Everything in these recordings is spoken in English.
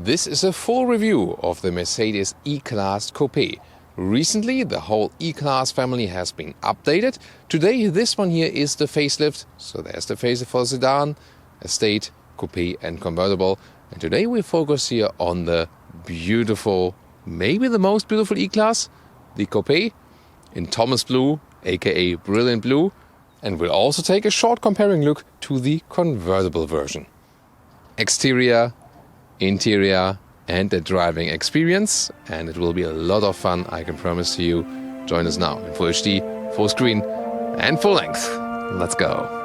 This is a full review of the Mercedes E-Class Coupé. Recently, the whole E-Class family has been updated. Today, this one here is the facelift. So there's the facelift for the sedan, estate, coupé and convertible. And today we focus here on the beautiful, maybe the most beautiful E-Class, the Coupé in Thomas Blue, aka Brilliant Blue. And we'll also take a short comparing look to the convertible version. Exterior, interior and the driving experience, and it will be a lot of fun, I can promise to you. Join us now in Full HD, full screen and full length. Let's go.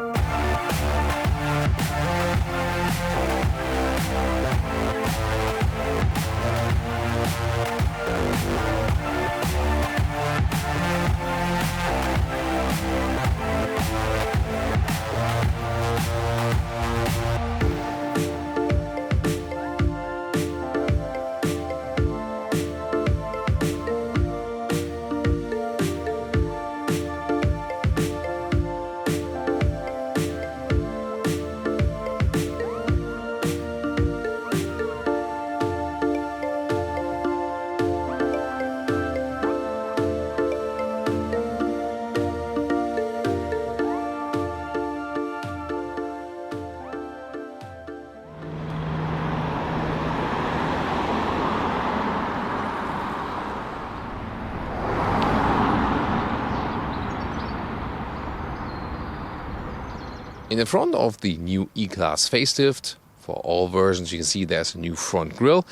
In the front of the new E-Class facelift, for all versions you can see there's a new front grille.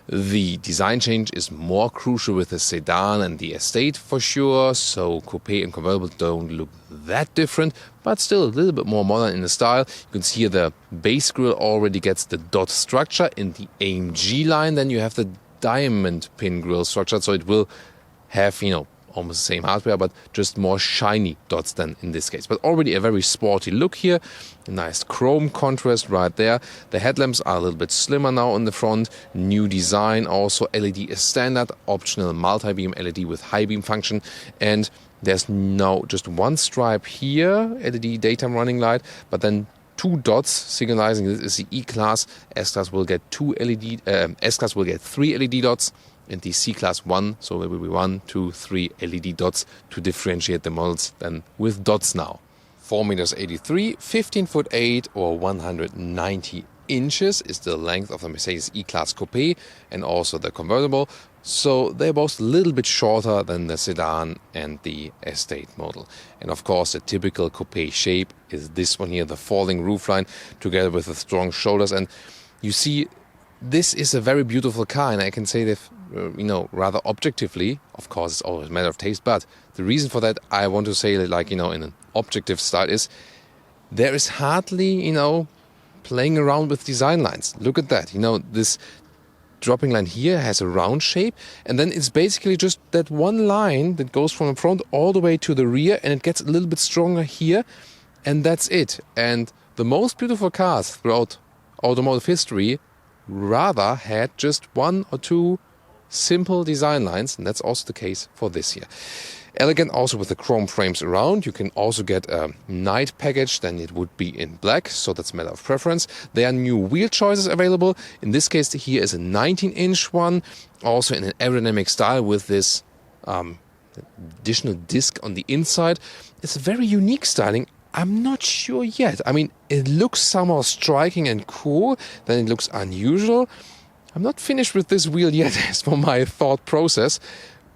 The design change is more crucial with the sedan and the estate for sure, so coupé and convertible don't look that different, but still a little bit more modern in the style. You can see here the base grille already gets the dot structure in the AMG line, then you have the diamond pin grille structure, so it will have, almost the same hardware, but just more shiny dots than in this case. But already a very sporty look here. A nice chrome contrast right there. The headlamps are a little bit slimmer now on the front. New design also. LED is standard. Optional multi-beam LED with high beam function. And there's now just one stripe here, LED daytime running light, but then two dots signalizing this is the E-Class. S-Class will get S-Class will get 3 LED dots. And the C-Class 1, so there will be 1, 2, 3 LED dots to differentiate the models then with dots now. 4.83 meters, 15'8" or 190 inches is the length of the Mercedes E-Class Coupé and also the convertible. So they're both a little bit shorter than the sedan and the estate model. And of course the typical coupé shape is this one here, the falling roofline together with the strong shoulders. And you see, this is a very beautiful car, and I can say that, rather objectively. Of course, it's always a matter of taste, but the reason for that, I want to say that, in an objective style, is there is hardly, playing around with design lines. Look at that. This dropping line here has a round shape, and then it's basically just that one line that goes from the front all the way to the rear, and it gets a little bit stronger here, and that's it. And the most beautiful cars throughout automotive history rather had just one or two simple design lines, and that's also the case for this here. Elegant also with the chrome frames around. You can also get a night package, then it would be in black, so that's a matter of preference. There are new wheel choices available. In this case here is a 19-inch one, also in an aerodynamic style with this additional disc on the inside. It's a very unique styling. I'm not sure yet. It looks somehow striking and cool, then it looks unusual. I'm not finished with this wheel yet as for my thought process,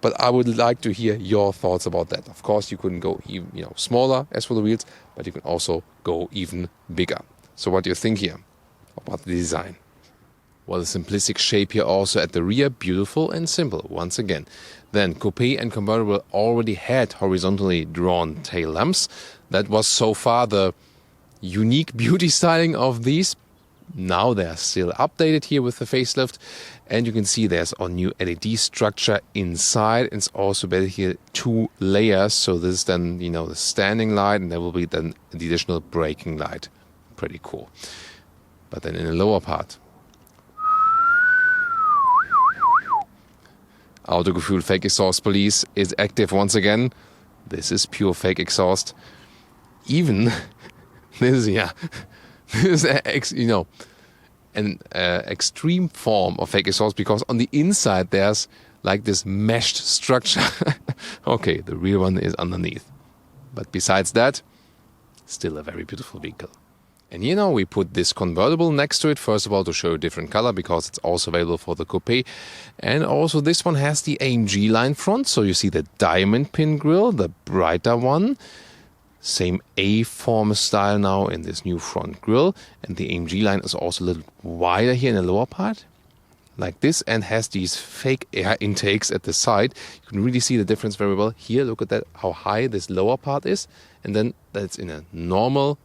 but I would like to hear your thoughts about that. Of course, you couldn't go even, smaller as for the wheels, but you can also go even bigger. So what do you think here about the design? Well, the simplistic shape here also at the rear, beautiful and simple, once again. Then coupé and convertible already had horizontally drawn tail lamps. That was so far the unique beauty styling of these. Now they're still updated here with the facelift. And you can see there's a new LED structure inside. It's also better here 2 layers. So this is then, the standing light, and there will be then the additional braking light. Pretty cool. But then in the lower part, Autogefühl fake exhaust police is active once again. This is pure fake exhaust. Even this is, an an extreme form of fake exhaust, because on the inside there's like this meshed structure. Okay, the rear one is underneath. But besides that, still a very beautiful vehicle. And here now we put this convertible next to it, first of all to show a different color, because it's also available for the Coupe. And also this one has the AMG line front, so you see the diamond pin grille, the brighter one. Same A-form style now in this new front grille. And the AMG line is also a little wider here in the lower part, like this, and has these fake air intakes at the side. You can really see the difference very well. Here, look at that, how high this lower part is. And then that's in a normal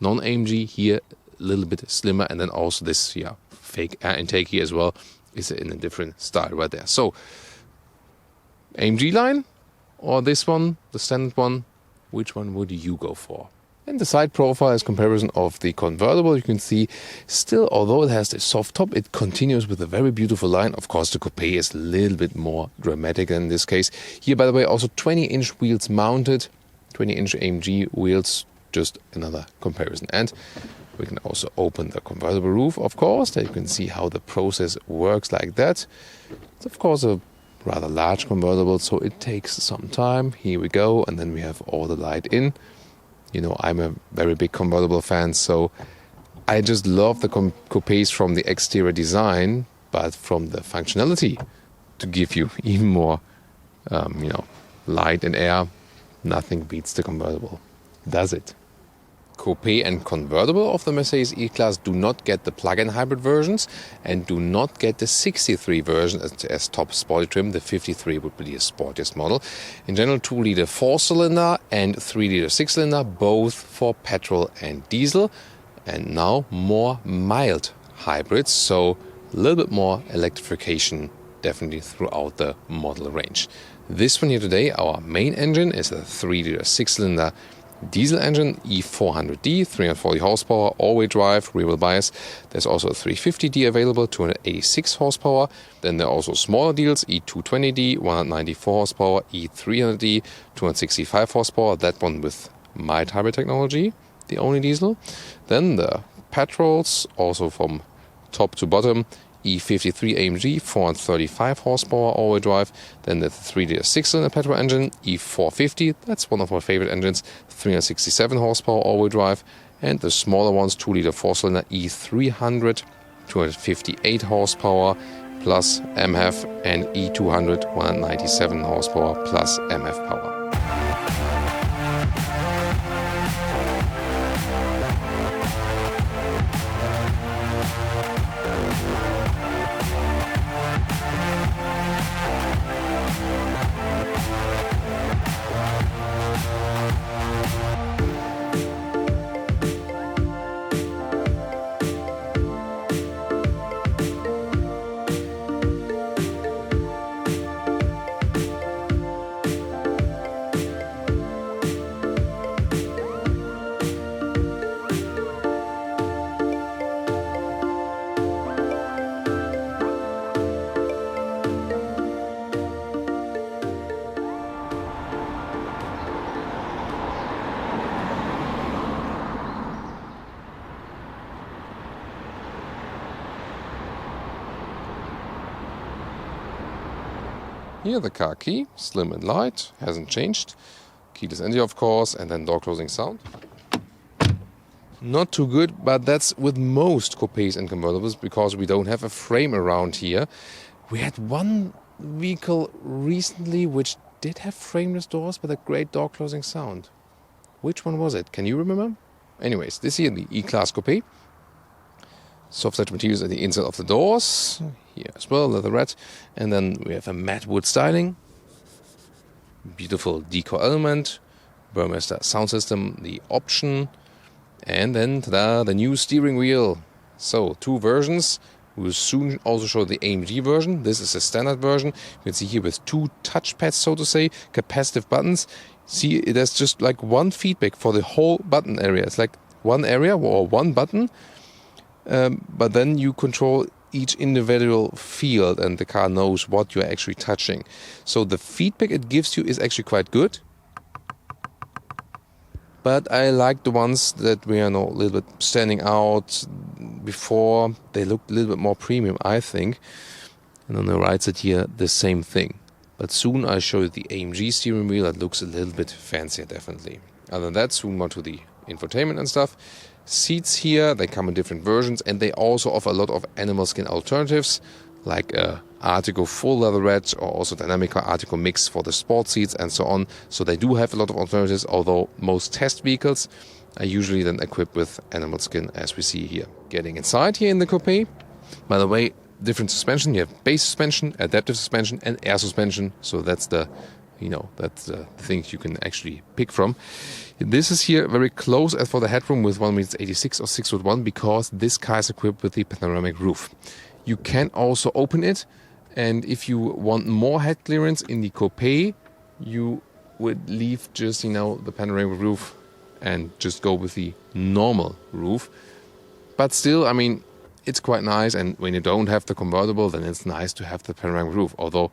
non-AMG, here a little bit slimmer, and then also this fake air intake here as well is in a different style right there. So AMG line or this one, the standard one, which one would you go for? And the side profile as comparison of the convertible, you can see still, although it has the soft top, it continues with a very beautiful line. Of course, the Coupe is a little bit more dramatic in this case. Here, by the way, also 20-inch wheels mounted, 20-inch AMG wheels, just another comparison. And we can also open the convertible roof, of course, that you can see how the process works like that. It's of course a rather large convertible, so it takes some time. Here we go, and then we have all the light in. You know, I'm a very big convertible fan, so I just love the coupes from the exterior design, but from the functionality to give you even more, light and air, nothing beats the convertible, does it? Coupe and convertible of the Mercedes E-Class do not get the plug-in hybrid versions and do not get the 63 version as top sporty trim. The 53 would be the sportiest model. In general, 2-liter 4-cylinder and 3-liter 6-cylinder, both for petrol and diesel. And now more mild hybrids, so a little bit more electrification definitely throughout the model range. This one here today, our main engine, is a 3-liter 6-cylinder diesel engine, E400D, 340 horsepower, all-wheel drive, rear-wheel bias. There's also a 350D available, 286 horsepower. Then there are also smaller deals, E220D, 194 horsepower, E300D, 265 horsepower. That one with mild hybrid technology, the only diesel. Then the petrols, also from top to bottom, E53 AMG, 435 horsepower all-wheel drive. Then the 3-liter 6-cylinder petrol engine, E450, that's one of my favorite engines, 367 horsepower all-wheel drive. And the smaller ones, 2-liter 4-cylinder E300, 258 horsepower plus MHEV, and E200, 197 horsepower plus MHEV power. Here the car key, slim and light, hasn't changed. Keyless entry of course, and then door closing sound. Not too good, but that's with most coupes and convertibles because we don't have a frame around here. We had one vehicle recently which did have frameless doors with a great door closing sound. Which one was it? Can you remember? Anyways, this here, the E-Klass Coupé. Soft touch materials at the inside of the doors. Here as well, leatherette. And then we have a matte wood styling. Beautiful decor element. Burmester sound system, the option. And then, ta-da, the new steering wheel. So, 2 versions. We will soon also show the AMG version. This is a standard version. You can see here with 2 touchpads, so to say, capacitive buttons. See, it has just like one feedback for the whole button area. It's like one area or one button. But then you control each individual field and the car knows what you're actually touching. So the feedback it gives you is actually quite good. But I like the ones that we are a little bit standing out, before they looked a little bit more premium, I think. And on the right side here, the same thing. But soon I'll show you the AMG steering wheel that looks a little bit fancier, definitely. Other than that, soon more to the infotainment and stuff. Seats here, they come in different versions, and they also offer a lot of animal skin alternatives, like Artico full leatherette or also Dynamic Artico mix for the sport seats and so on. So they do have a lot of alternatives, although most test vehicles are usually then equipped with animal skin, as we see here. Getting inside here in the Coupe, by the way, different suspension. You have base suspension, adaptive suspension, and air suspension. So that's the, that's the things you can actually pick from. This is here very close as for the headroom with 1.86 or 6'1", because this car is equipped with the panoramic roof. You can also open it, and if you want more head clearance in the Coupe, you would leave just, the panoramic roof and just go with the normal roof. But still, I mean, it's quite nice, and when you don't have the convertible, then it's nice to have the panoramic roof. Although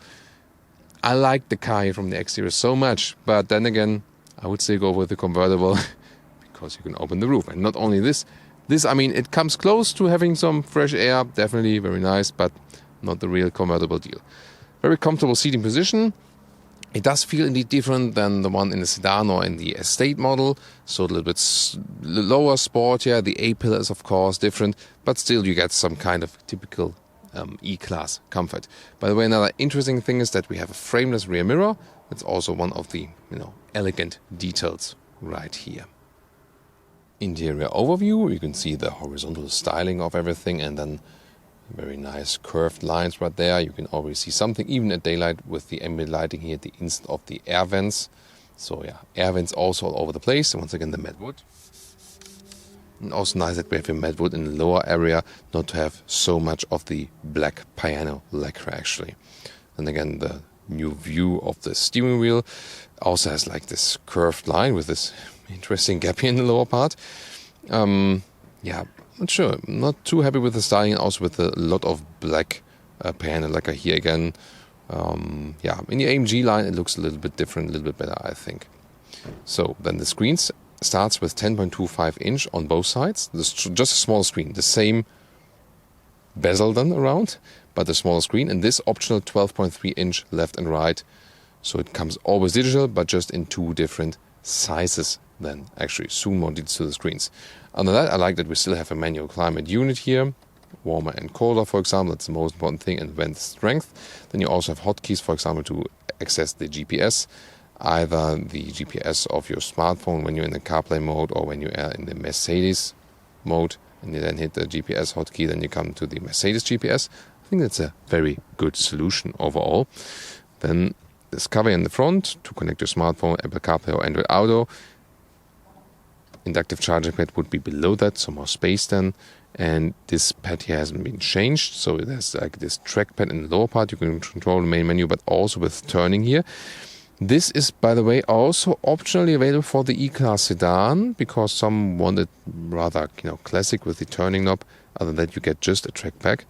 I like the car here from the exterior so much, but then again, I would still go with the convertible because you can open the roof. And not only this, I mean, it comes close to having some fresh air, definitely very nice, but not the real convertible deal. Very comfortable seating position. It does feel indeed different than the one in the sedan or in the estate model, so a little bit lower sportier. The A-pillar is of course different, but still you get some kind of typical E-Klass comfort. By the way, another interesting thing is that we have a frameless rear mirror. It's also one of the elegant details right here. Interior overview, you can see the horizontal styling of everything, and then very nice curved lines right there. You can already see something even at daylight with the ambient lighting here, the instead of the air vents. So yeah, air vents also all over the place. And once again, the matte wood. And also nice that we have a matte wood in the lower area, not to have so much of the black piano lacquer actually. And again, the new view of the steering wheel also has like this curved line with this interesting gap here in the lower part. Yeah, not sure. I'm not too happy with the styling, also with a lot of black piano lacquer here again. Yeah, in the AMG line it looks a little bit different, a little bit better, I think. So then the screens starts with 10.25 inch on both sides. This just a small screen, the same bezel done around, but a smaller screen, and this optional 12.3 inch left and right. So it comes always digital, but just in two different sizes then. Actually, soon more details to the screens. Under that, I like that we still have a manual climate unit here, warmer and colder, for example. That's the most important thing, and vent strength. Then you also have hotkeys, for example, to access the GPS, either the GPS of your smartphone when you're in the CarPlay mode or when you are in the Mercedes mode, and you then hit the GPS hotkey, then you come to the Mercedes GPS. I think that's a very good solution overall. Then this cover in the front to connect your smartphone, Apple CarPlay or Android Auto. Inductive charging pad would be below that, so more space then. And this pad here hasn't been changed, so there's like this trackpad in the lower part. You can control the main menu, but also with turning here. This is, by the way, also optionally available for the E-Klass sedan, because some want it rather classic with the turning knob. Other than that, you get just a trackpad.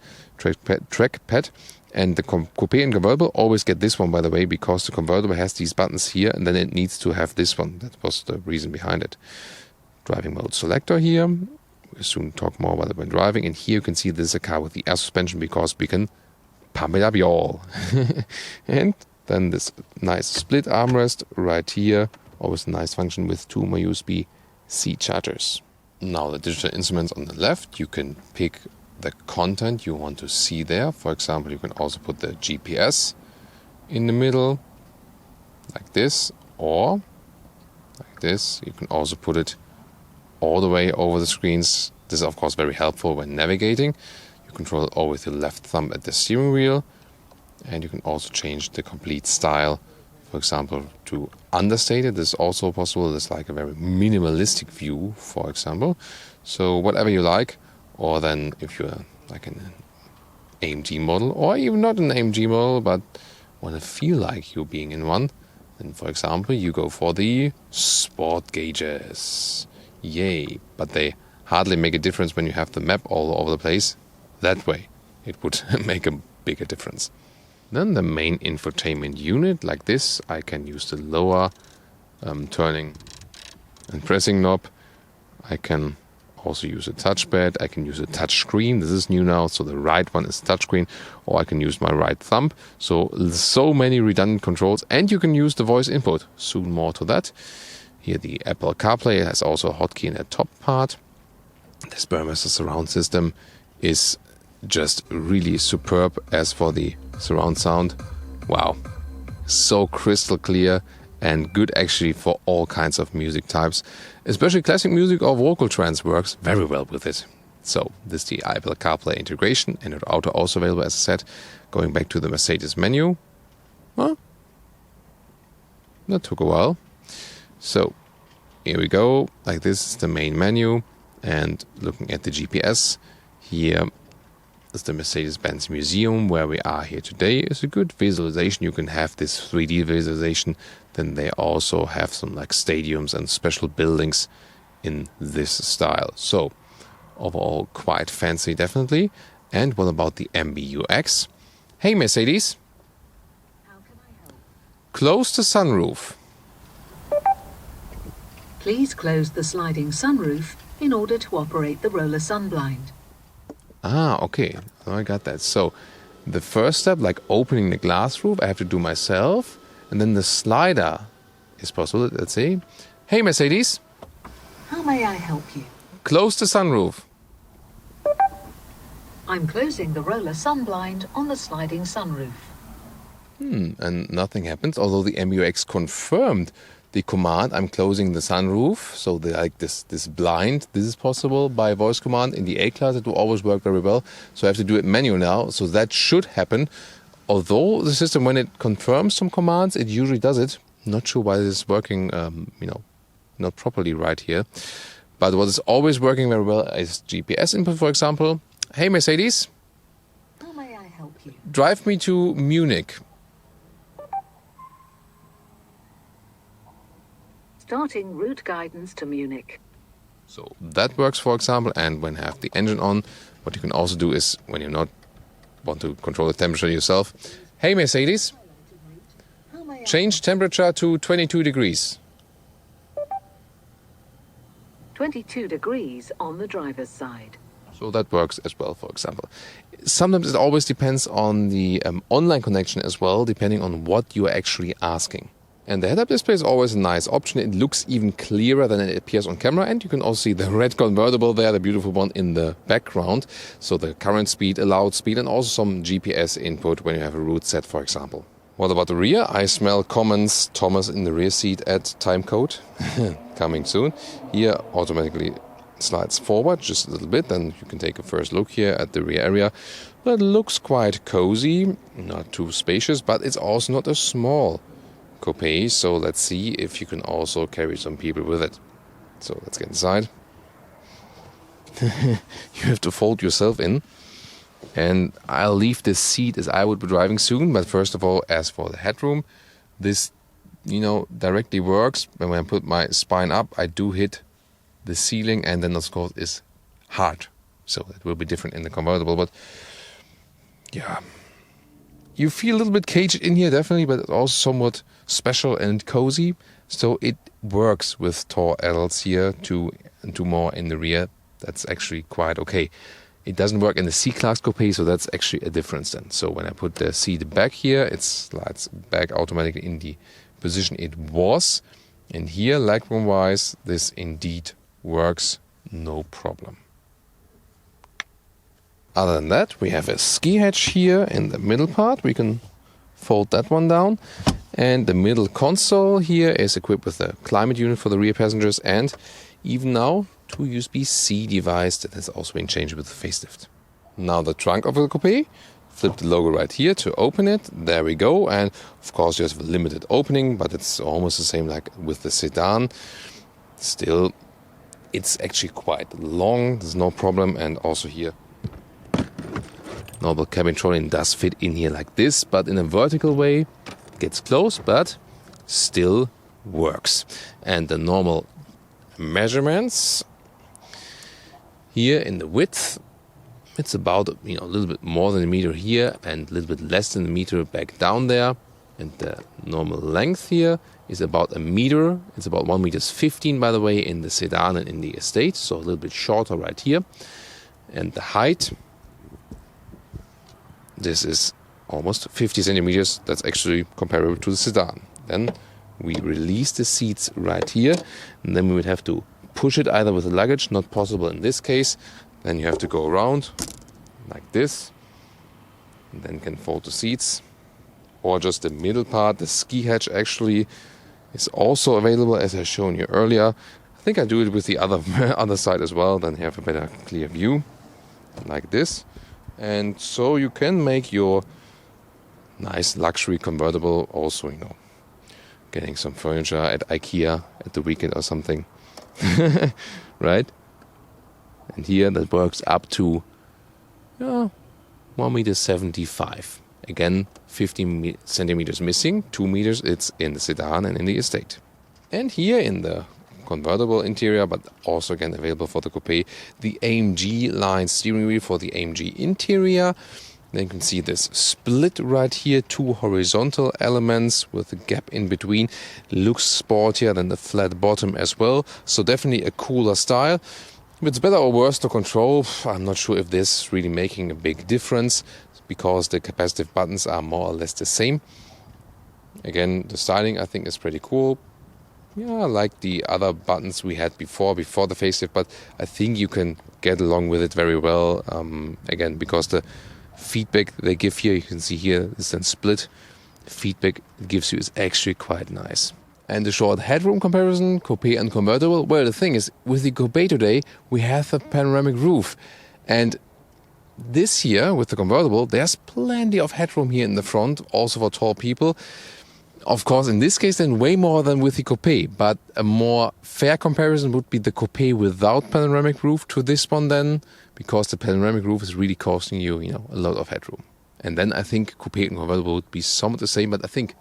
And the Coupe and Convertible always get this one, by the way, because the Convertible has these buttons here, and then it needs to have this one. That was the reason behind it. Driving mode selector here. We'll soon talk more about it when driving. And here you can see this is a car with the air suspension, because we can pump it up, y'all. And then this nice split armrest right here. Always a nice function with two more USB-C chargers. Now the digital instruments on the left, you can pick the content you want to see there. For example, you can also put the GPS in the middle, like this, or like this. You can also put it all the way over the screens. This is of course very helpful when navigating. You control it all with your left thumb at the steering wheel, and you can also change the complete style. For example, to understated, this is also possible. It's like a very minimalistic view, for example. So whatever you like. Or then if you're like an AMG model, or even not an AMG model, but want to feel like you're being in one, then for example, you go for the sport gauges. Yay! But they hardly make a difference when you have the map all over the place. That way, it would make a bigger difference. Then the main infotainment unit, like this, I can use the lower turning and pressing knob. I can also use a touchpad. I can use a touch screen. This is new now, so the right one is touchscreen, or I can use my right thumb. So many redundant controls, and you can use the voice input. Soon more to that. Here the Apple CarPlay has also a hotkey in the top part. This Burmester surround system is just really superb. As for the surround sound, wow, so crystal clear and good actually for all kinds of music types. Especially classic music or vocal trance works very well with it. So this is the Apple CarPlay integration, and Android Auto also available, as I said. Going back to the Mercedes menu. Well, that took a while. So here we go. Like this is the main menu, and looking at the GPS, here is the Mercedes-Benz Museum where we are here today. It's a good visualization. You can have this 3D visualization. Then they also have some like stadiums and special buildings in this style. So overall quite fancy, definitely. And what about the MBUX? Hey Mercedes, How can I help? close the sunroof. Please close the sliding sunroof in order to operate the roller sun blind. Ah, okay. I got that. So the first step, like opening the glass roof, I have to do myself. And then the slider is possible. Let's see. Hey Mercedes, How may I help you? close the sunroof. I'm closing the roller sun blind on the sliding sunroof. And nothing happens, although the MUX confirmed the command, I'm closing the sunroof. So this blind, this is possible by voice command. In the E-Klasse it will always work very well. So I have to do it manual now. So that should happen. Although the system, when it confirms some commands, it usually does it. Not sure why this is working, not properly right here. But what is always working very well is GPS input, for example. Hey Mercedes, How may I help you? drive me to Munich. Starting route guidance to Munich. So that works, for example. And when you have the engine on, what you can also do is, when you not want to control the temperature yourself, hey Mercedes, How may I change temperature to 22 degrees. 22 degrees on the driver's side. So that works as well, for example. Sometimes it always depends on the online connection as well, depending on what you are actually asking. And the head-up display is always a nice option. It looks even clearer than it appears on camera. And you can also see the red convertible there, the beautiful one in the background. So the current speed, allowed speed, and also some GPS input when you have a route set, for example. What about the rear? I smell comments, Thomas in the rear seat at timecode. Coming soon. Here automatically slides forward just a little bit. Then you can take a first look here at the rear area. That looks quite cozy, not too spacious, but it's also not a small coupe, so let's see if you can also carry some people with it. So let's get inside. You have to fold yourself in, and I'll leave this seat as I would be driving soon. But first of all, as for the headroom, this directly works. When I put my spine up, I do hit the ceiling, and then of course is hard, so it will be different in the convertible. But yeah, you feel a little bit caged in here, definitely, but it's also somewhat special and cozy. So it works with tall adults here, two more in the rear. That's actually quite okay. It doesn't work in the C-Class Coupé, so that's actually a difference then. So when I put the seat back here, it slides back automatically in the position it was. And here, legroom-wise, this indeed works, no problem. Other than that, we have a ski hatch here in the middle part. We can fold that one down. And the middle console here is equipped with a climate unit for the rear passengers, and even now 2 USB-C device that has also been changed with the facelift. Now the trunk of the coupe. Flip the logo right here to open it. There we go. And of course you have a limited opening, but it's almost the same like with the sedan. Still, it's actually quite long. There's no problem. And also here, normal cabin trolley does fit in here like this, but in a vertical way. Gets close, but still works. And the normal measurements here in the width, it's about a little bit more than a meter here and a little bit less than a meter back down there. And the normal length here is about a meter. It's about 1.15 meters, by the way, in the sedan and in the estate, so a little bit shorter right here. And the height, this is almost 50 centimeters. That's actually comparable to the sedan. Then we release the seats right here, and then we would have to push it either with the luggage, not possible in this case. Then you have to go around like this, and then can fold the seats. Or just the middle part, the ski hatch actually is also available, as I've shown you earlier. I think I do it with the other side as well, then you have a better clear view, like this. And so you can make your nice luxury convertible also, getting some furniture at IKEA at the weekend or something. Right? And here that works up to 1.75 meters. Again, 50 centimeters missing, 2 meters it's in the sedan and in the estate. And here in the convertible interior, but also again available for the coupe, the AMG line steering wheel for the AMG interior. Then you can see this split right here, 2 horizontal elements with a gap in between. Looks sportier than the flat bottom as well, so definitely a cooler style. If it's better or worse to control, I'm not sure if this is really making a big difference, because the capacitive buttons are more or less the same. Again, the styling I think is pretty cool. Yeah, like the other buttons we had before the facelift, but I think you can get along with it very well. Again, because the feedback they give here, you can see here, is then split. The feedback it gives you is actually quite nice. And the short headroom comparison, coupe and convertible. Well, the thing is, with the coupe today, we have a panoramic roof. And this here, with the convertible, there's plenty of headroom here in the front, also for tall people. Of course, in this case, then way more than with the coupe. But a more fair comparison would be the coupe without panoramic roof to this one then, because the panoramic roof is really costing you, a lot of headroom. And then I think coupe and convertible would be somewhat the same, but I think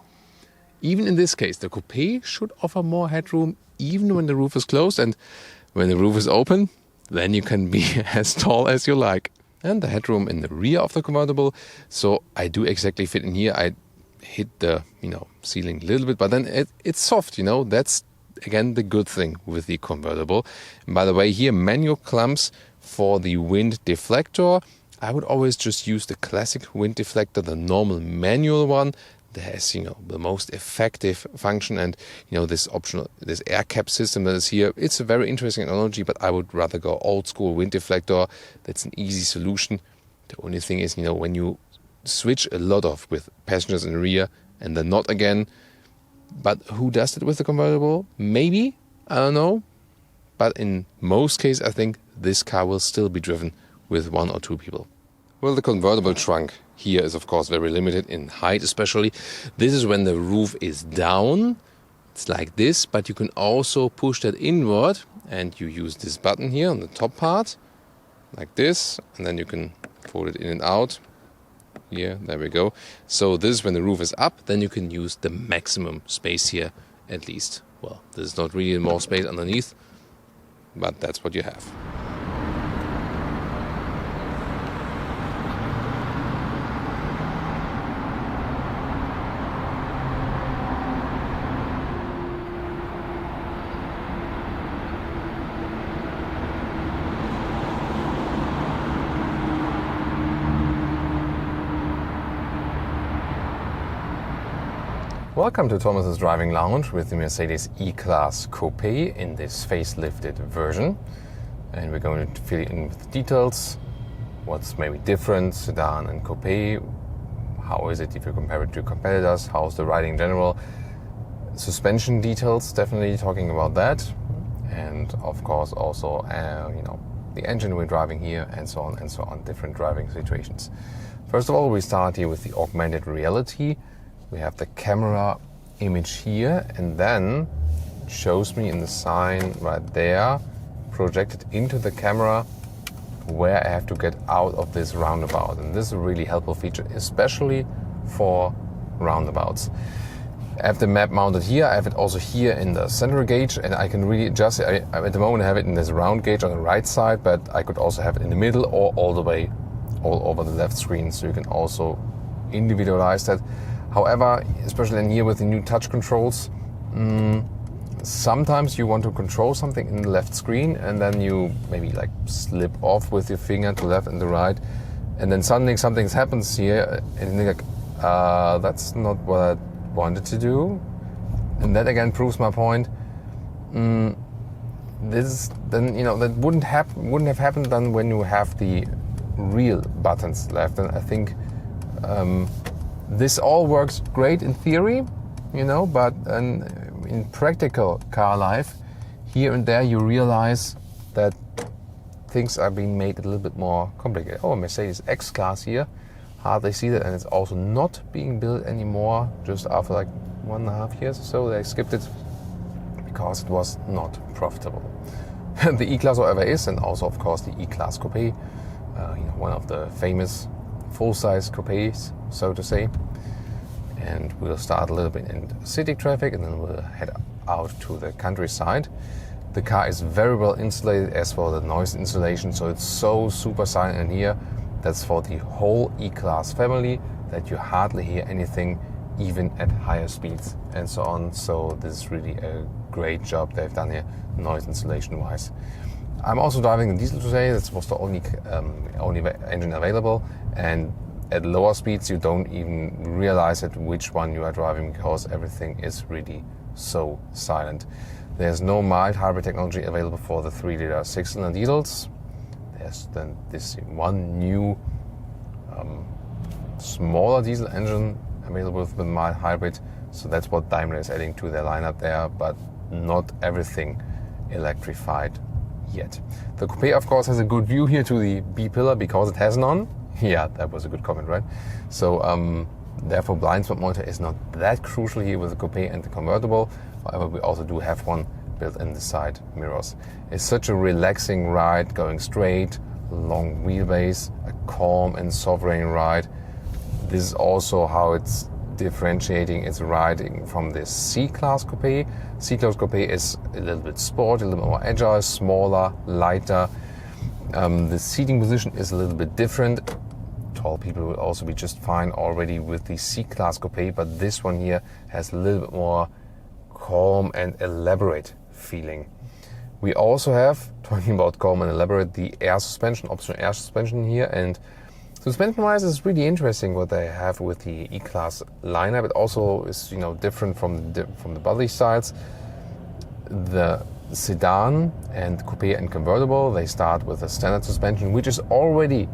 even in this case, the coupe should offer more headroom even when the roof is closed, and when the roof is open, then you can be as tall as you like. And the headroom in the rear of the convertible, so I do exactly fit in here. I hit the ceiling a little bit, but then it's soft. That's again the good thing with the convertible. And by the way, here manual clamps for the wind deflector. I would always just use the classic wind deflector, the normal manual one. That has the most effective function, and this air cap system that is here. It's a very interesting technology, but I would rather go old school wind deflector. That's an easy solution. The only thing is when you switch a lot with passengers in the rear and then not again. But who does it with the convertible? Maybe, I don't know. But in most cases, I think this car will still be driven with 1 or 2 people. Well, the convertible trunk here is of course very limited in height especially. This is when the roof is down. It's like this, but you can also push that inward, and you use this button here on the top part, like this, and then you can fold it in and out. Here, there we go. So this is when the roof is up, then you can use the maximum space here at least. Well, there's not really more space underneath, but that's what you have. Welcome to Thomas's Driving Lounge with the Mercedes E-Class Coupé in this facelifted version. And we're going to fill in with details. What's maybe different, sedan and coupe. How is it if you compare it to competitors? How's the riding in general? Suspension details, definitely talking about that. And of course also, the engine we're driving here, and so on, different driving situations. First of all, we start here with the Augmented Reality. We have the camera image here, and then it shows me in the sign right there, projected into the camera, where I have to get out of this roundabout. And this is a really helpful feature, especially for roundabouts. I have the map mounted here. I have it also here in the center gauge, and I can really adjust it. At the moment I have it in this round gauge on the right side, but I could also have it in the middle or all the way all over the left screen, so you can also individualize that. However, especially in here with the new touch controls, Sometimes you want to control something in the left screen and then you maybe like slip off with your finger to left and the right, and then suddenly something happens here and you're like, that's not what I wanted to do. And that again proves my point. This then, you know, that wouldn't have happened then when you have the real buttons left. And I think this all works great in theory, you know, but in practical car life, here and there you realize that things are being made a little bit more complicated. Oh, Mercedes E-Class here, hardly see that, and it's also not being built anymore. Just after like 1.5 years or so, they skipped it because it was not profitable. The E-Klasse, however, is, and also of course the E-Klass Coupé, you know, one of the famous full-size coupés, so to say. And we'll start a little bit in city traffic and then we'll head out to the countryside. The car is very well insulated as for the noise insulation, so it's so super silent in here. That's for the whole E-Klass family, that you hardly hear anything, even at higher speeds and so on. So this is really a great job they've done here, noise insulation wise. I'm also driving the diesel today. That was the only engine available, and at lower speeds you don't even realize it which one you are driving because everything is really so silent. There's no mild hybrid technology available for the 3-liter 6-cylinder diesels. There's then this one new smaller diesel engine available with mild hybrid, so that's what Daimler is adding to their lineup there, but not everything electrified yet. The Coupe, of course, has a good view here to the B pillar because it has none. Yeah, that was a good comment, right? So therefore blind spot monitor is not that crucial here with the Coupe and the convertible. However, we also do have one built in the side mirrors. It's such a relaxing ride, going straight, long wheelbase, a calm and sovereign ride. This is also how it's differentiating its riding from the C-Class Coupé. C-Class Coupé is a little bit sporty, a little bit more agile, smaller, lighter. The seating position is a little bit different. Tall people will also be just fine already with the C-Class Coupé, but this one here has a little bit more calm and elaborate feeling. We also have, talking about calm and elaborate, the air suspension, optional air suspension here, and suspension-wise is really interesting what they have with the E-Klass lineup. It also is, you know, different from the body styles. The sedan and coupe and convertible, they start with a standard suspension, which is already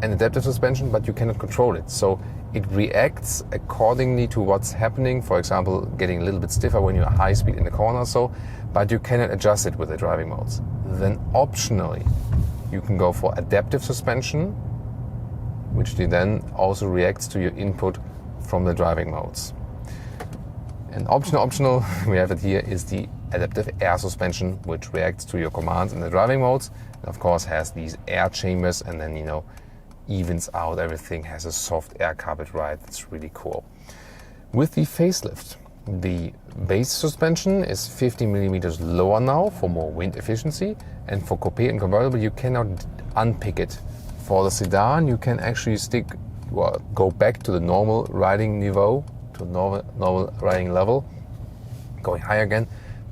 an adaptive suspension, but you cannot control it. So it reacts accordingly to what's happening. For example, getting a little bit stiffer when you're high speed in the corner or so, but you cannot adjust it with the driving modes. Then optionally, you can go for adaptive suspension, which then also reacts to your input from the driving modes. And optional, we have it here, is the adaptive air suspension, which reacts to your commands in the driving modes, and of course has these air chambers, and then, you know, evens out everything, has a soft air carpet ride. That's really cool. With the facelift, the base suspension is 50 millimeters lower now for more wind efficiency, and for coupe and convertible you cannot unpick it. For the sedan you can actually go back to the normal riding niveau, to normal riding level, going higher again,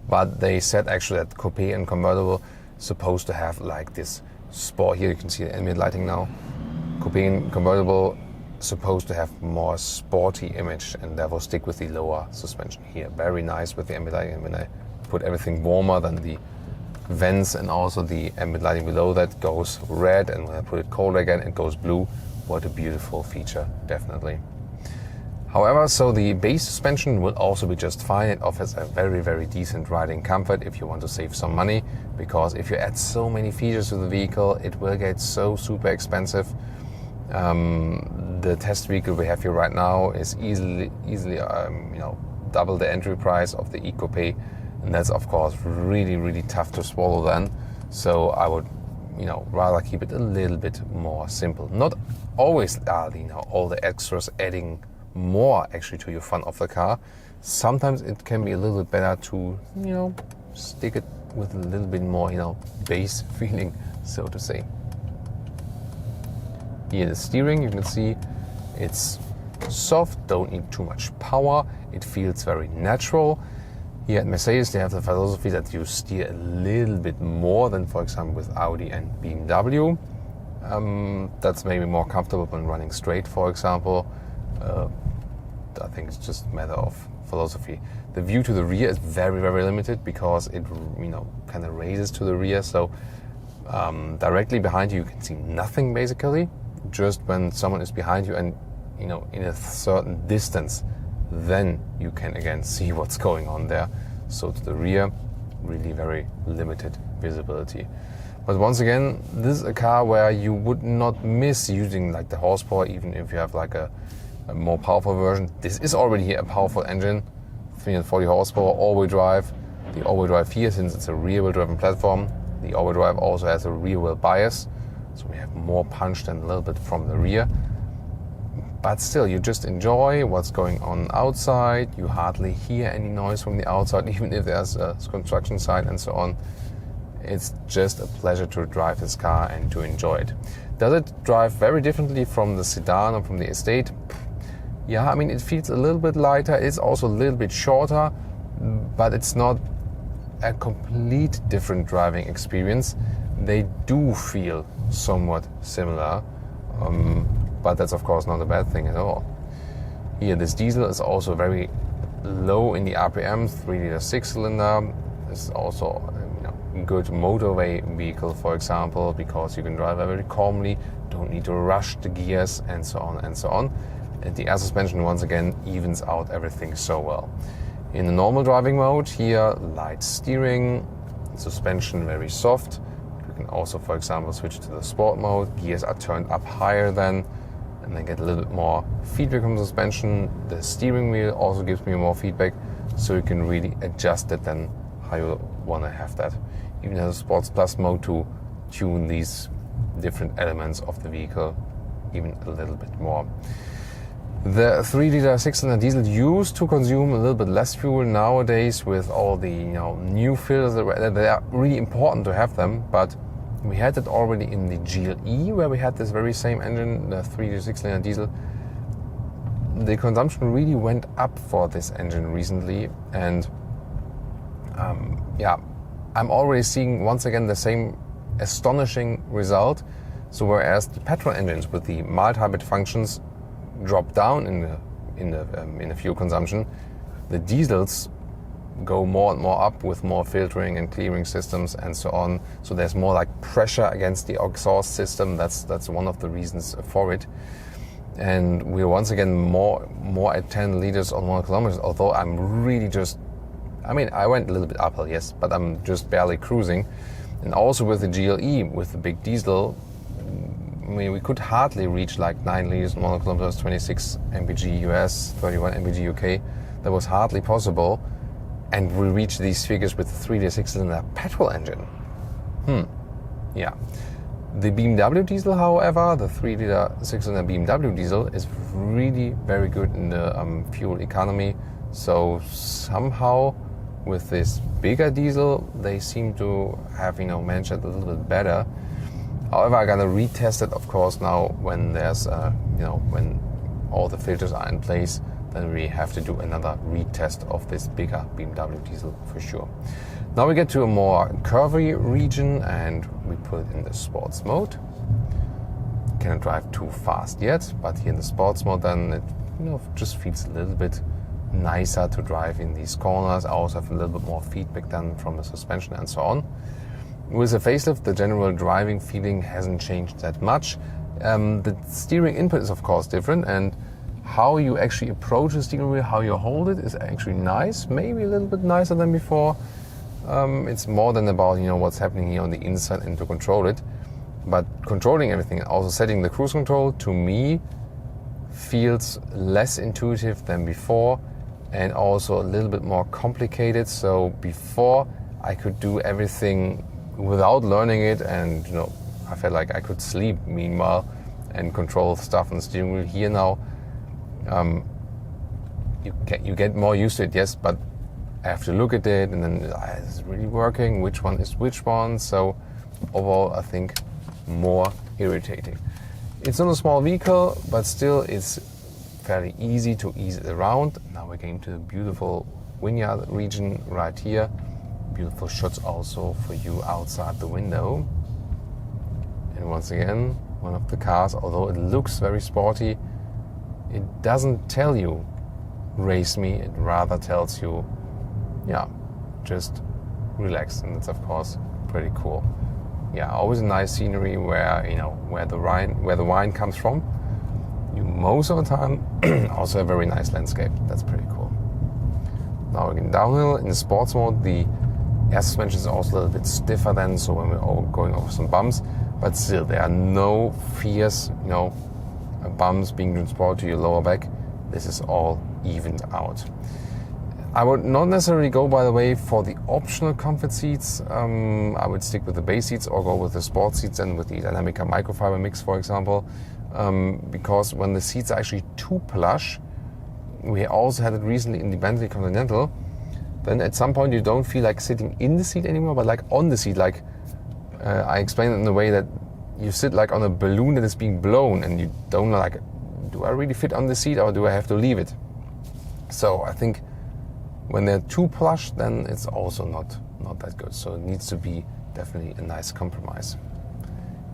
but they said actually that coupe and convertible supposed to have like this sport. Here you can see the ambient lighting now. Coupe and convertible supposed to have more sporty image, and therefore stick with the lower suspension here. Very nice with the ambient lighting. And when I put everything warmer, than the vents and also the ambient lighting below that goes red, and when I put it colder again it goes blue. What a beautiful feature, definitely. However, so the base suspension will also be just fine. It offers a very, very decent riding comfort if you want to save some money, because if you add so many features to the vehicle, it will get so super expensive. The test vehicle we have here right now is easily double the entry price of the E-Coupe, and that's of course really, really tough to swallow then. So I would, rather keep it a little bit more simple. Not always all the extras adding more actually to your fun of the car. Sometimes it can be a little bit better to stick it with a little bit more bass feeling, so to say. Here the steering, you can see it's soft, don't need too much power, it feels very natural. Here at Mercedes, they have the philosophy that you steer a little bit more than, for example, with Audi and BMW. That's maybe more comfortable when running straight, for example. I think it's just a matter of philosophy. The view to the rear is very, very limited because it, kind of raises to the rear. So directly behind you can see nothing basically. Just when someone is behind you and, in a certain distance, then you can again see what's going on there. So to the rear, really very limited visibility. But once again, this is a car where you would not miss using like the horsepower, even if you have like a more powerful version. This is already a powerful engine, 340 horsepower, all-wheel drive. The all-wheel drive here, since it's a rear-wheel driven platform, the all-wheel drive also has a rear-wheel bias, so we have more punch than a little bit from the rear. But still, you just enjoy what's going on outside. You hardly hear any noise from the outside, even if there's a construction site and so on. It's just a pleasure to drive this car and to enjoy it. Does it drive very differently from the sedan or from the estate? Yeah, I mean, it feels a little bit lighter. It's also a little bit shorter, but it's not a complete different driving experience. They do feel somewhat similar, but that's of course not a bad thing at all. Here, this diesel is also very low in the RPM, 3-liter 6-cylinder. It's also good motorway vehicle, for example, because you can drive very calmly, don't need to rush the gears and so on and so on. And the air suspension once again evens out everything so well. In the normal driving mode, here light steering, suspension very soft. You can also, for example, switch to the sport mode. Gears are turned up higher then, and then get a little bit more feedback from the suspension. The steering wheel also gives me more feedback, so you can really adjust it then how you want to have that. Even has a Sports Plus mode to tune these different elements of the vehicle even a little bit more. The 3-liter 6-cylinder diesel used to consume a little bit less fuel nowadays with all the new filters. They are really important to have them, but we had it already in the Grille, where we had this very same engine, the 3-liter 6-cylinder diesel. The consumption really went up for this engine recently, and I'm already seeing once again the same astonishing result. So whereas the petrol engines with the mild hybrid functions drop down in the fuel consumption, the diesels go more and more up with more filtering and clearing systems and so on. So there's more like pressure against the exhaust system. That's one of the reasons for it. And we're once again more at 10 liters on 1 kilometer. Although I'm really I went a little bit uphill, yes, but I'm just barely cruising. And also with the Grille, with the big diesel, we could hardly reach like 9 liters, 1 kilometers, 26 mpg US, 31 mpg UK. That was hardly possible. And we reached these figures with the 3-liter 6-cylinder petrol engine. Yeah. The BMW diesel, however, the 3-liter 6-cylinder BMW diesel is really very good in the fuel economy. So somehow with this bigger diesel, they seem to have managed it a little bit better. However, I'm gonna retest it, of course, now when there's when all the filters are in place. Then we have to do another retest of this bigger BMW diesel for sure. Now we get to a more curvy region and we put it in the sports mode. Cannot drive too fast yet, but here in the sports mode, then it just feels a little bit nicer to drive in these corners. I also have a little bit more feedback then from the suspension and so on. With the facelift, the general driving feeling hasn't changed that much. The steering input is of course different, and how you actually approach the steering wheel, how you hold it, is actually nice. Maybe a little bit nicer than before. It's more than about what's happening here on the inside and to control it. But controlling everything, also setting the cruise control, to me feels less intuitive than before, and also a little bit more complicated. So before I could do everything without learning it, and I felt like I could sleep meanwhile and control stuff on the steering wheel. Here now, you get more used to it, yes, but I have to look at it and then is it really working? Which one is which one? So overall, I think more irritating. It's not a small vehicle, but still it's fairly easy to ease it around. Now we're getting to the beautiful vineyard region right here. Beautiful shots also for you outside the window. And once again, one of the cars, although it looks very sporty, it doesn't tell you race me, it rather tells you, yeah, just relax. And that's of course pretty cool. Yeah, always a nice scenery where, you know, where the wine comes from. You most of the time also have a very nice landscape. That's pretty cool. Now again, downhill in the sports mode, the air suspension is also a little bit stiffer then, so when we're all going over some bumps, but still there are no fierce, you know, bumps being transported to your lower back. This is all evened out. I would not necessarily go, by the way, for the optional comfort seats. I would stick with the base seats or go with the sport seats and with the Dynamica microfiber mix, for example, because when the seats are actually too plush, we also had it recently in the Bentley Continental, then at some point you don't feel like sitting in the seat anymore, but like on the seat. Like I explained it in a way that you sit like on a balloon that is being blown and you don't know, like, do I really fit on the seat or do I have to leave it? So I think when they're too plush, then it's also not that good. So it needs to be definitely a nice compromise.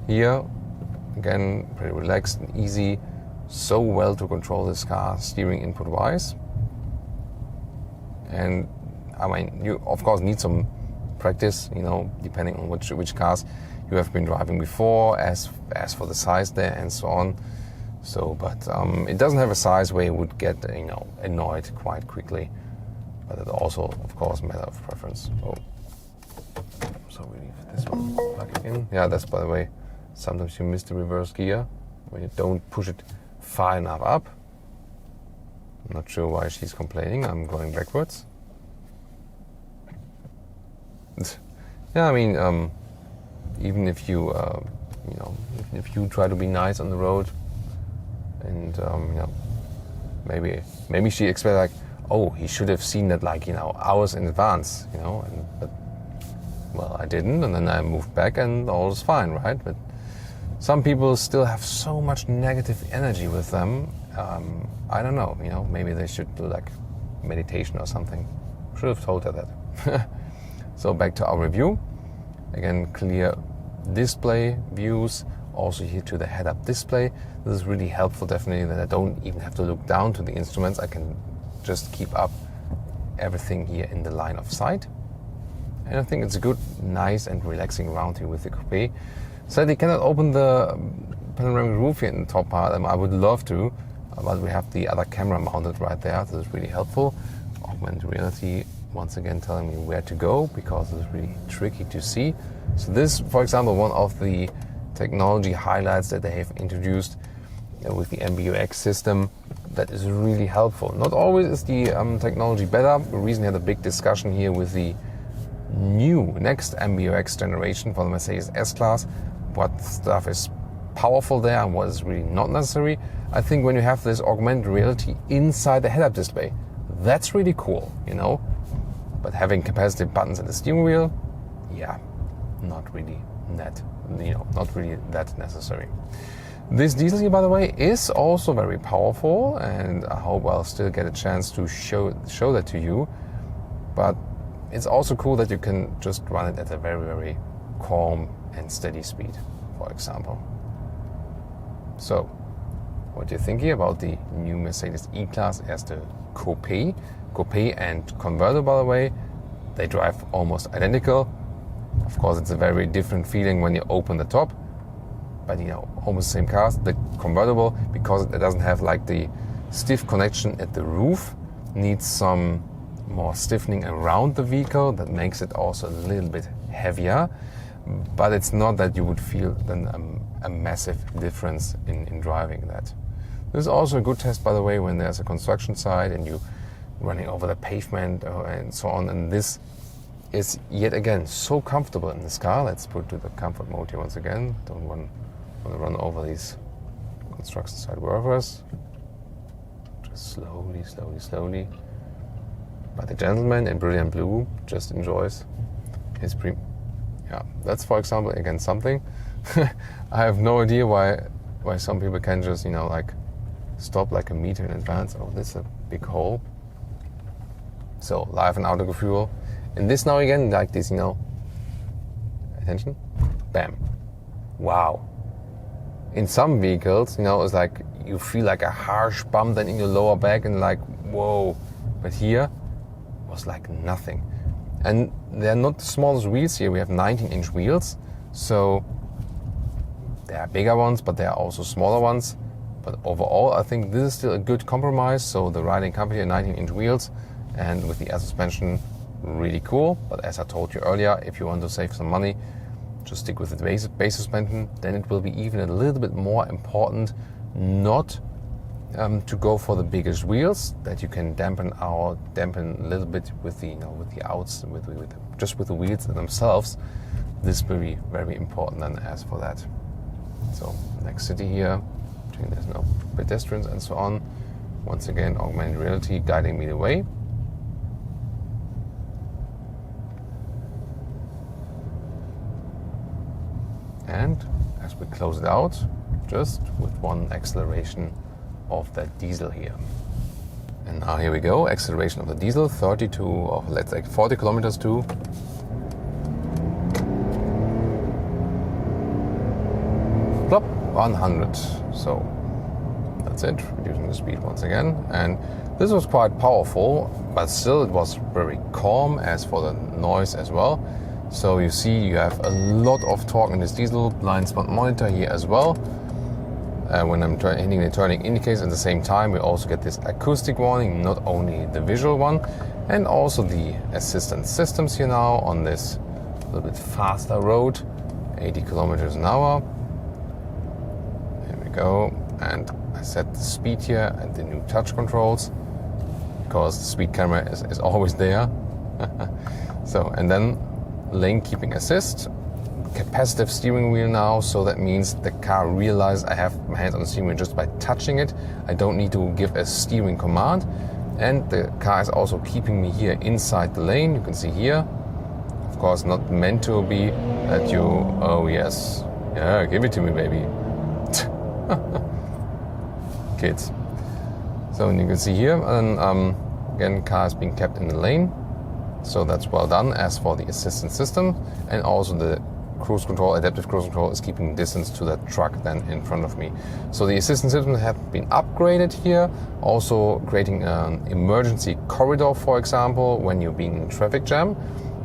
Here, again, pretty relaxed and easy. So well to control this car steering input wise. And I mean, you of course need some practice, you know, depending on which cars you have been driving before, as for the size there and so on. So, but it doesn't have a size where you would get, you know, annoyed quite quickly. But it also, of course, matter of preference. Oh, so we leave this one, plug it in. Yeah, that's, by the way, sometimes you miss the reverse gear when you don't push it far enough up. I'm not sure why she's complaining. I'm going backwards. Yeah, I mean, even if you, you know, if you try to be nice on the road, and you know, maybe she expected like, oh, he should have seen that, like, you know, hours in advance, you know, but well, I didn't, and then I moved back and all is fine, right? But some people still have so much negative energy with them. I don't know, you know, maybe they should do like meditation or something. Should have told her that. So back to our review. Again, clear display views. Also here to the head-up display. This is really helpful, definitely, that I don't even have to look down to the instruments. I can just keep up everything here in the line of sight. And I think it's a good, nice and relaxing round here with the Coupe. Sadly, cannot open the panoramic roof here in the top part. I would love to, but we have the other camera mounted right there. This is really helpful. Augmented Reality once again telling me where to go, because it's really tricky to see. So this, for example, one of the technology highlights that they have introduced with the MBUX system that is really helpful. Not always is the technology better. We recently had a big discussion here with the next MBUX generation for the Mercedes S-Class. What stuff is powerful there and what is really not necessary. I think when you have this augmented reality inside the head-up display, that's really cool, you know. But having capacitive buttons in the steering wheel, yeah, not really that, you know, not really that necessary. This diesel here, by the way, is also very powerful, and I hope I'll still get a chance to show that to you. But it's also cool that you can just run it at a very, very calm and steady speed, for example. So, what do you think here about the new Mercedes E-Class as the Coupe? Coupe and Convertible, by the way, they drive almost identical. Of course, it's a very different feeling when you open the top, but, you know, almost the same cars. The Convertible, because it doesn't have like the stiff connection at the roof, needs some more stiffening around the vehicle. That makes it also a little bit heavier, but it's not that you would feel then a massive difference in driving that. This is also a good test, by the way, when there's a construction site and you running over the pavement and so on. And this is yet again so comfortable in this car. Let's put to the comfort mode here once again. Don't want to run over these construction site workers. Just slowly, slowly, slowly. But the gentleman in brilliant blue just enjoys his yeah, that's, for example, again something. I have no idea why some people can just, you know, like stop like a meter in advance. Oh, this is a big hole. So live in Autogefühl. And this now again, like this, you know, attention, bam, wow. In some vehicles, you know, it's like you feel like a harsh bump then in your lower back and like, whoa. But here was like nothing. And they're not the smallest wheels here. We have 19-inch wheels. So there are bigger ones, but there are also smaller ones. But overall, I think this is still a good compromise. So the riding comfort, 19-inch wheels, and with the air suspension, really cool. But as I told you earlier, if you want to save some money, just stick with the base suspension. Then it will be even a little bit more important not to go for the biggest wheels, that you can dampen a little bit with the, you know, with the outs, just with the wheels themselves. This will be very important then as for that. So next city here, there's no pedestrians and so on. Once again, augmented reality guiding me the way. And as we close it out, just with one acceleration of that diesel here. And now here we go, acceleration of the diesel, 32 or let's say 40 kilometers to 100. So that's it, reducing the speed once again. And this was quite powerful, but still it was very calm as for the noise as well. So you see you have a lot of torque in this diesel, blind spot monitor here as well. When I'm hitting the turning indicators at the same time, we also get this acoustic warning, not only the visual one, and also the assistance systems here now on this little bit faster road, 80 kilometers an hour. Here we go, and I set the speed here and the new touch controls, because the speed camera is always there. So, and then lane keeping assist, capacitive steering wheel now, so that means the car realizes I have my hands on the steering wheel just by touching it. I don't need to give a steering command, and the car is also keeping me here inside the lane. You can see here, of course not meant to be that you, oh yes, yeah, give it to me baby. Kids. So you can see here, and again, car is being kept in the lane. So that's well done. As for the assistance system, and also the cruise control, adaptive cruise control is keeping distance to the truck then in front of me. So the assistance system have been upgraded here, also creating an emergency corridor, for example, when you're being in traffic jam.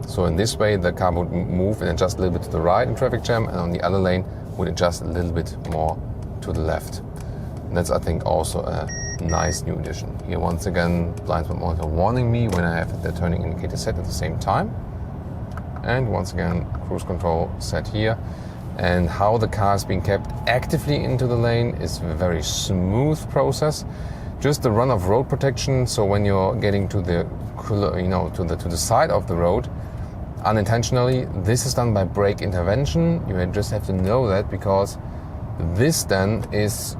So in this way, the car would move and adjust a little bit to the right in traffic jam, and on the other lane would adjust a little bit more to the left. And that's, I think, also a nice new addition. Here once again, blind spot monitor warning me when I have the turning indicator set at the same time. And once again, cruise control set here. And how the car is being kept actively into the lane is a very smooth process. Just the run of road protection. So when you're getting to the, you know, to the side of the road, unintentionally, this is done by brake intervention. You just have to know that, because this then is,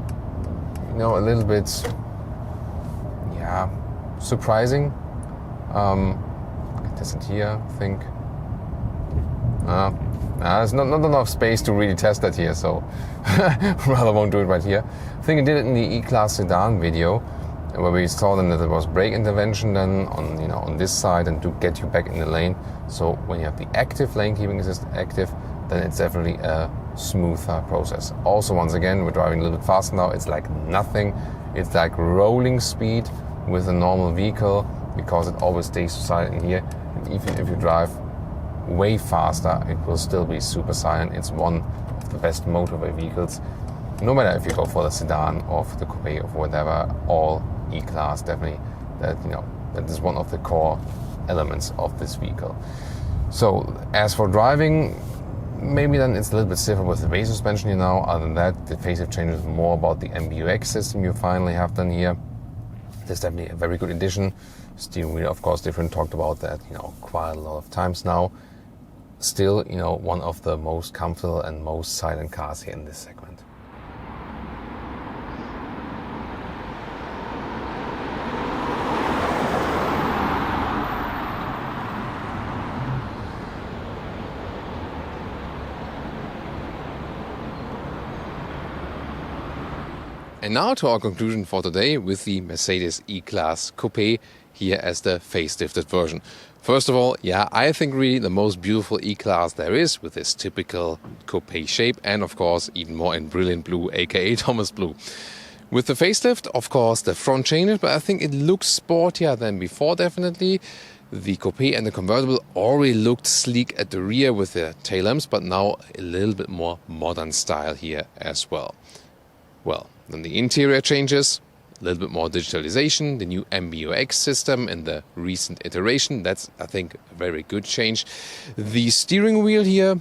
you know, a little bit, yeah, surprising. Test it here, I think. There's not enough space to really test that here, so rather won't do it right here. I think I did it in the E-Klass sedan video, where we saw then that there was brake intervention then on, you know, on this side, and to get you back in the lane. So when you have the active lane keeping assist active, then it's definitely a smoother process. Also, once again, we're driving a little bit faster now. It's like nothing. It's like rolling speed with a normal vehicle, because it always stays silent in here. And even if you drive way faster, it will still be super silent. It's one of the best motorway vehicles, no matter if you go for the sedan or for the coupe or whatever. All E-Klass, definitely, that, you know, that is one of the core elements of this vehicle. So as for driving, maybe then it's a little bit stiffer with the base suspension, you know. Other than that, the facelift changes more about the MBUX system you finally have done here. This is definitely a very good addition. Steering wheel, of course, different. Talked about that, you know, quite a lot of times now. Still, you know, one of the most comfortable and most silent cars here in this segment. And now to our conclusion for today with the Mercedes E-Class Coupé here as the facelifted version. First of all, yeah, I think really the most beautiful E-Klass there is, with this typical coupe shape, and of course even more in brilliant blue, aka Thomas Blue. With the facelift, of course, the front changes, but I think it looks sportier than before, definitely. The coupe and the convertible already looked sleek at the rear with the tail lamps, but now a little bit more modern style here as well. Well, then the interior changes. A little bit more digitalization, the new MBUX system in the recent iteration. That's, I think, a very good change. The steering wheel here,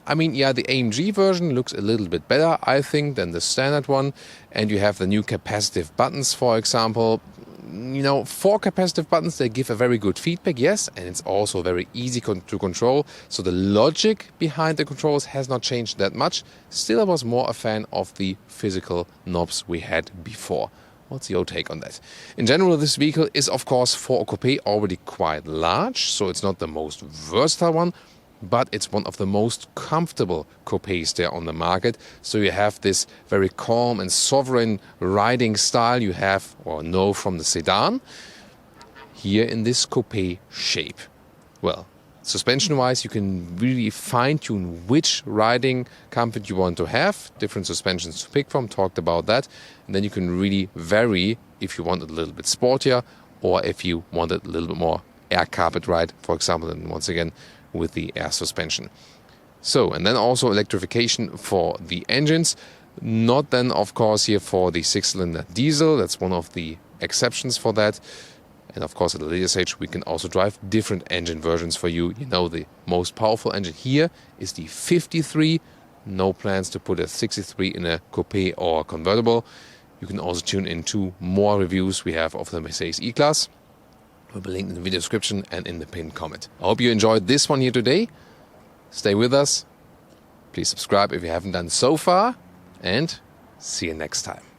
I mean, yeah, the AMG version looks a little bit better, I think, than the standard one. And you have the new capacitive buttons, for example. You know, 4 capacitive buttons, they give a very good feedback, yes, and it's also very easy to control. So the logic behind the controls has not changed that much. Still, I was more a fan of the physical knobs we had before. What's your take on that? In general, this vehicle is, of course, for a coupe already quite large, so it's not the most versatile one, but it's one of the most comfortable coupes there on the market. So you have this very calm and sovereign riding style you have or know from the sedan, here in this coupe shape. Well, suspension-wise, you can really fine-tune which riding comfort you want to have. Different suspensions to pick from, talked about that. And then you can really vary if you want it a little bit sportier or if you want it a little bit more air carpet ride, for example, and once again with the air suspension. So, and then also electrification for the engines. Not then, of course, here for the 6-cylinder diesel. That's one of the exceptions for that. And of course, at a later stage, we can also drive different engine versions for you. You know, the most powerful engine here is the 53. No plans to put a 63 in a coupe or convertible. You can also tune in 2 more reviews we have of the Mercedes E-Klass. We'll be linked in the video description and in the pinned comment. I hope you enjoyed this one here today. Stay with us. Please subscribe if you haven't done so far. And see you next time.